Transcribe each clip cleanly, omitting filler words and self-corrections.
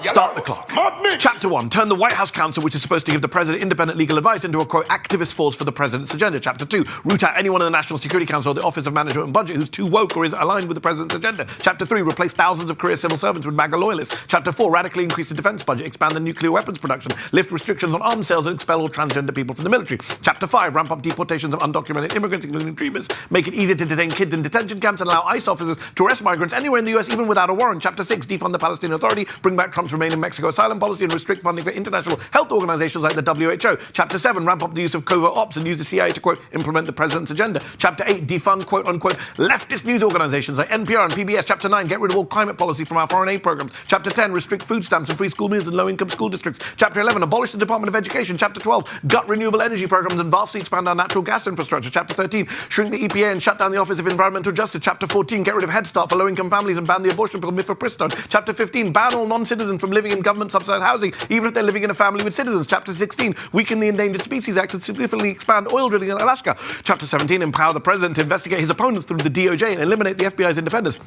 Start the clock. Chapter 1. Turn the White House Council, which is supposed to give the president independent legal advice, into a, quote, activist force for the president's agenda. Chapter 2. Root out anyone in the National Security Council or the Office of Management and Budget who's too woke or is aligned with the president's agenda. Chapter 3. Replace thousands of career civil servants with MAGA loyalists. Chapter 4. Radically increase the defense budget, expand the nuclear weapons production, lift restrictions on arms sales and expel all transgender people from the military. Chapter 5. Ramp up deportations of undocumented immigrants, including dreamers. Make it easier to detain kids in detention camps and allow ICE officers to arrest migrants anywhere in the US, even without a warrant. Chapter 6. Defund the Palestinian Authority, bring back Trump's Remain in Mexico asylum policy and restrict funding for international health organizations like the WHO. Chapter 7. Ramp up the use of covert ops and use the CIA to, quote, implement the president's agenda. Chapter 8. Defund, quote unquote, leftist news organizations like NPR and PBS. Chapter 9. Get rid of all climate policy from our foreign aid programs. Chapter 10. Restrict food stamps and free school meals in low-income school districts. Chapter 11. Abolish the Department of Education. Chapter 12. Gut renewable energy programs and vastly expand our natural gas infrastructure. Chapter 13. Shrink the EPA and shut down the Office of Environmental Justice. Chapter 14. Get rid of Head Start for low-income families and ban the abortion pill mifepristone. Chapter 15. Ban all non-citizens from living in government-subsidized housing, even if they're living in a family with citizens. Chapter 16. Weaken the Endangered Species Act and significantly expand oil drilling in Alaska. Chapter 17. Empower the president to investigate his opponents through the DOJ and eliminate the FBI's independence.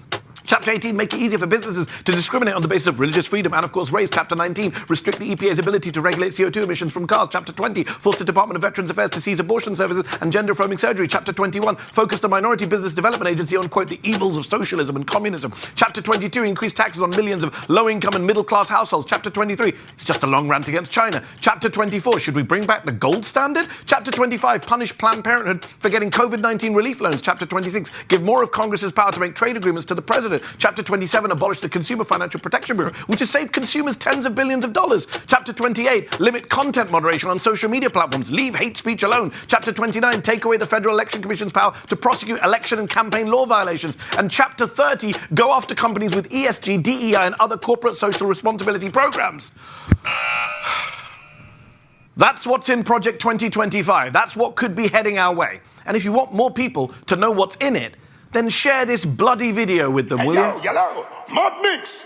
Chapter 18, make it easier for businesses to discriminate on the basis of religious freedom and, of course, race. Chapter 19, restrict the EPA's ability to regulate CO2 emissions from cars. Chapter 20, force the Department of Veterans Affairs to seize abortion services and gender-affirming surgery. Chapter 21, focus the Minority Business Development Agency on, quote, the evils of socialism and communism. Chapter 22, increase taxes on millions of low-income and middle-class households. Chapter 23, it's just a long rant against China. Chapter 24, should we bring back the gold standard? Chapter 25, punish Planned Parenthood for getting COVID-19 relief loans. Chapter 26, give more of Congress's power to make trade agreements to the president. Chapter 27, abolish the Consumer Financial Protection Bureau, which has saved consumers tens of billions of dollars. Chapter 28, limit content moderation on social media platforms. Leave hate speech alone. Chapter 29, take away the Federal Election Commission's power to prosecute election and campaign law violations. And Chapter 30, go after companies with ESG, DEI, and other corporate social responsibility programs. That's what's in Project 2025. That's what could be heading our way. And if you want more people to know what's in it, then share this bloody video with them, will you? Yellow, Mod Mix.